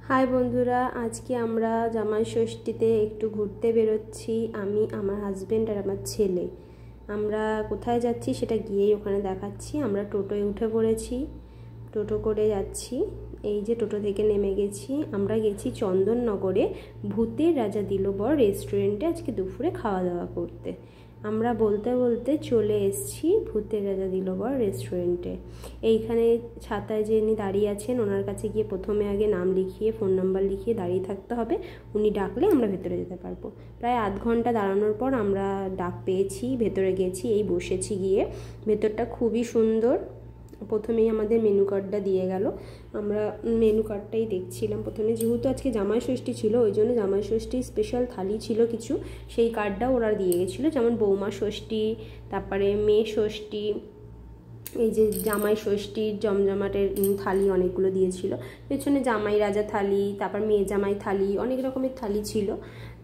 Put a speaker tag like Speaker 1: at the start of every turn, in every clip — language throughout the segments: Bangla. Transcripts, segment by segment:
Speaker 1: হাই বন্ধুরা, আজকে আমরা জামাই ষষ্ঠীতে একটু ঘুরতে বেরোচ্ছি। আমি, আমার হাজবেন্ড আর আমার ছেলে। আমরা কোথায় যাচ্ছি সেটা গিয়েই ওখানে দেখাচ্ছি। আমরা টোটোয় উঠে পড়েছি, টোটো করে যাচ্ছি। এই যে টোটো থেকে নেমে গেছি। আমরা গেছি চন্দননগরে ভূতের রাজা দিল বর রেস্টুরেন্টে আজকে দুপুরে খাওয়া দাওয়া করতে। আমরা বলতে বলতে চলে এসেছি ভূতের রাজা দিল বর রেস্টুরেন্টে। এইখানে ছাতায় যিনি দাঁড়িয়ে আছেন ওনার কাছে গিয়ে প্রথমে আগে নাম লিখিয়ে ফোন নাম্বার লিখিয়ে দাঁড়িয়ে থাকতে হবে। উনি ডাকলে আমরা ভেতরে যেতে পারবো। প্রায় আধ ঘন্টা দাঁড়ানোর পর আমরা ডাক পেয়েছি, ভেতরে গেছি, এই বসেছি গিয়ে। ভেতরটা খুবই সুন্দর। প্রথমেই আমাদের মেনু কার্ডটা দিয়ে গেল। আমরা মেনু কার্ডটাই দেখছিলাম প্রথমে। যেহেতু আজকে জামাই ষষ্ঠী ছিল, ওই জন্য জামাই ষষ্ঠী স্পেশাল থালি ছিল কিছু, সেই কার্ডটাও ওরা দিয়ে গেছিলো। যেমন বৌমা ষষ্ঠী, তারপরে মেয়ে ষষ্ঠী, এই যে জামাই ষষ্ঠীর জমজমাটের থালি অনেকগুলো দিয়েছিল। পেছনে জামাই রাজা থালি, তারপর মেয়ে জামাই থালি, অনেক রকমের থালি ছিল।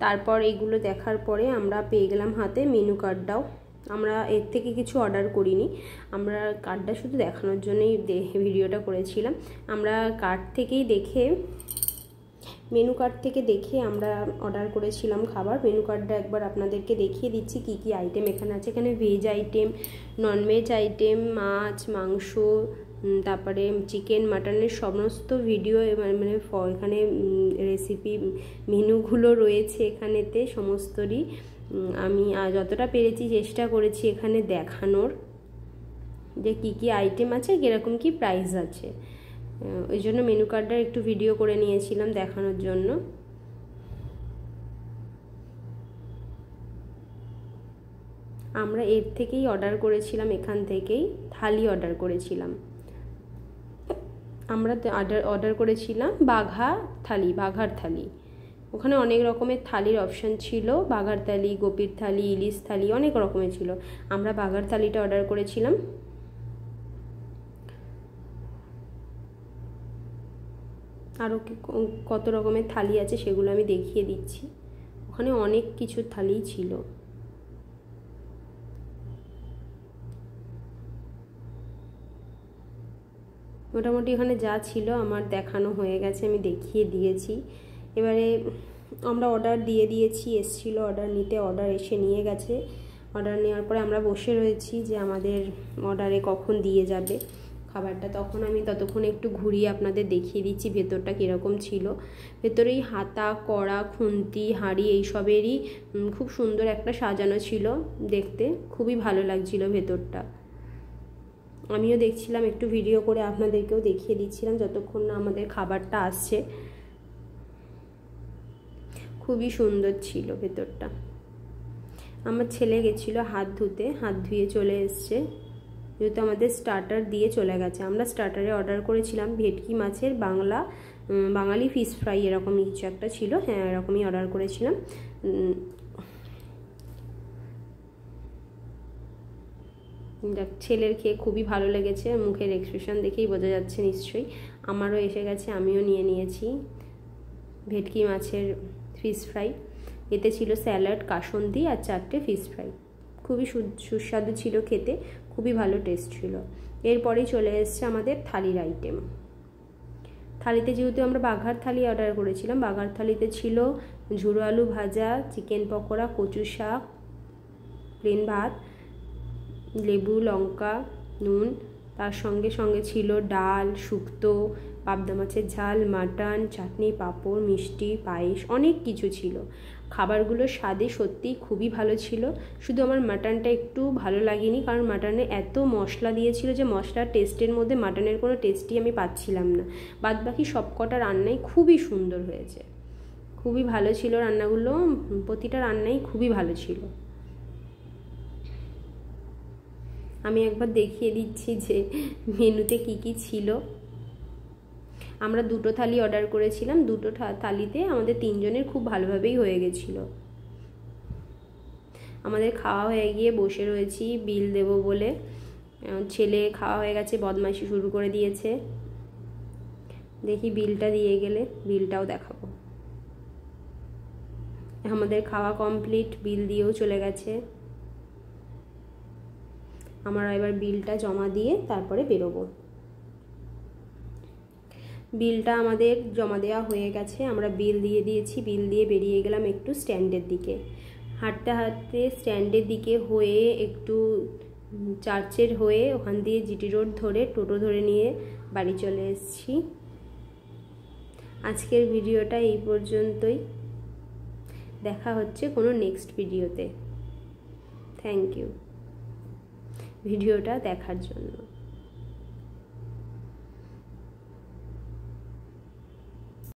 Speaker 1: তারপর এইগুলো দেখার পরে আমরা পেয়ে গেলাম হাতে মেনু কার্ডটাও। আমরা এর থেকে কিছু অর্ডার করিনি, আমরা কার্ডটা শুধু দেখানোর জন্যই ভিডিওটা করেছিলাম। আমরা কার্ড থেকেই দেখে, মেনু কার্ড থেকে দেখে আমরা অর্ডার করেছিলাম খাবার। মেনু কার্ডটা একবার আপনাদেরকে দেখিয়ে দিচ্ছি কী কী আইটেম এখানে আছে। এখানে ভেজ আইটেম, ননভেজ আইটেম, মাছ, মাংস, তারপরে চিকেন, মাটনের সমস্ত ভিডিও মানে এখানে রেসিপি মেনুগুলো রয়েছে এখানেতে সমস্তরই। আমি যতটা পেরেছি চেষ্টা করেছি এখানে দেখানোর যে কী কী আইটেম আছে, কীরকম কী প্রাইস আছে। ওই জন্য মেনু কার্ডটা একটু ভিডিও করে নিয়েছিলাম দেখানোর জন্য। আমরা এর থেকেই অর্ডার করেছিলাম, এখান থেকেই থালি অর্ডার করেছিলাম। আমরা অর্ডার করেছিলাম বাঘার থালি। ওখানে অনেক রকমের থালির অপশান ছিল, বাঘার থালি, গোপীর থালি, ইলিশ থালি, অনেক রকমের ছিল। আমরা বাঘার থালিটা অর্ডার করেছিলাম। আরও কত রকমের থালি আছে সেগুলো আমি দেখিয়ে দিচ্ছি। ওখানে অনেক কিছু থালি ছিল। মোটামুটি এখানে যা ছিল আমার দেখানো হয়ে গেছে, আমি দেখিয়ে দিয়েছি। এবারে আমরা অর্ডার দিয়ে দিয়েছি, এসেছিল অর্ডার নিতে, অর্ডার এসে নিয়ে গেছে। অর্ডার নেওয়ার পরে আমরা বসে রয়েছি যে আমাদের অর্ডারে কখন দিয়ে যাবে খাবারটা। ততক্ষণ একটু ঘুরিয়ে আপনাদের দেখিয়ে দিচ্ছি ভেতরটা কীরকম ছিল। ভেতরেই হাতা, কড়া, খুন্তি, হাঁড়ি এইসবেরই খুব সুন্দর একটা সাজানো ছিল, দেখতে খুবই ভালো লাগছিল ভেতরটা। আমিও দেখছিলাম, একটু ভিডিও করে আপনাদেরকেও দেখিয়ে দিচ্ছিলাম যতক্ষণ না আমাদের খাবারটা আসছে। খুবই সুন্দর ছিল ভেতরটা। আমার ছেলে গেছিলো হাত ধুতে, হাত ধুয়ে চলে এসছে, যেহেতু আমাদের স্টার্টার দিয়ে চলে গেছে। আমরা স্টার্টারে অর্ডার করেছিলাম ভেটকি মাছের বাঙালি ফিশ ফ্রাই, এরকমই কিছু একটা ছিল। হ্যাঁ, এরকমই অর্ডার করেছিলাম। ছেলের খেয়ে খুবই ভালো লেগেছে, মুখের এক্সপ্রেশন দেখেই বোঝা যাচ্ছে নিশ্চয়ই। আমারও এসে গেছে, আমিও নিয়ে নিয়েছি ভেটকি মাছের ফিশ ফ্রাই। এতে ছিল স্যালাড, কাসন্দি আর 4টে ফিশ ফ্রাই। খুবই সুস্বাদু ছিল খেতে, খুবই ভালো টেস্ট ছিল। এরপরেই চলে এসছে আমাদের থালির আইটেম। থালিতে যেহেতু আমরা বাঘার থালি অর্ডার করেছিলাম, বাঘার থালিতে ছিল ঝুড়ো আলু ভাজা, চিকেন পকোড়া, কচু শাক, প্লেন ভাত, লেবু, লঙ্কা, নুন, তার সঙ্গে সঙ্গে ছিল ডাল, শুক্তো, পাবদা মাছের ঝাল, মাটন, চাটনি, পাঁপড়, মিষ্টি, পায়েস, অনেক কিছু ছিল। খাবারগুলো স্বাদে সত্যিই খুবই ভালো ছিল। শুধু আমার মাটনটা একটু ভালো লাগেনি, কারণ মাটনে এত মশলা দিয়েছিল যে মশলার টেস্টের মধ্যে মাটনের কোনো টেস্টই আমি পাচ্ছিলাম না। বাদবাকি সব কটা রান্নাই খুবই সুন্দর হয়েছে, খুবই ভালো ছিল রান্নাগুলো। প্রতিটা রান্নাই খুবই ভালো ছিল। আমি একবার দেখিয়ে দিচ্ছি যে মেনুতে কি কি ছিল। আমরা 2টো থালি অর্ডার করেছিলাম, 2টো থালিতে আমাদের 3 জনের খুব ভালোভাবেই হয়ে গেছিল। আমাদের খাওয়া হয়ে গিয়ে বসে রয়েছি বিল দেব বলে। ছেলে খাওয়া হয়ে গেছে, বদমাইশি শুরু করে দিয়েছে। দেখি বিলটা দিয়ে গেলে বিলটাও দেখাবো। আমাদের খাওয়া কমপ্লিট, বিল দিয়েও চলে গেছে। আমরা এবার বিলটা জমা দিয়ে তারপরে বেরোবো। বিলটা আমাদের জমা দেওয়া হয়ে গেছে, আমরা বিল দিয়ে দিয়েছি। বিল দিয়ে বেরিয়ে গেলাম একটু স্ট্যান্ডের দিকে। হাঁটতে হাঁটতে স্ট্যান্ডের দিকে হয়ে একটু চার্চের হয়ে ওখান দিয়ে জিটি রোড ধরে টোটো ধরে নিয়ে বাড়ি চলে এসেছি। আজকের ভিডিওটা এই পর্যন্তই, দেখা হচ্ছে কোনো নেক্সট ভিডিওতে। থ্যাংক ইউ ভিডিওটা দেখার জন্য।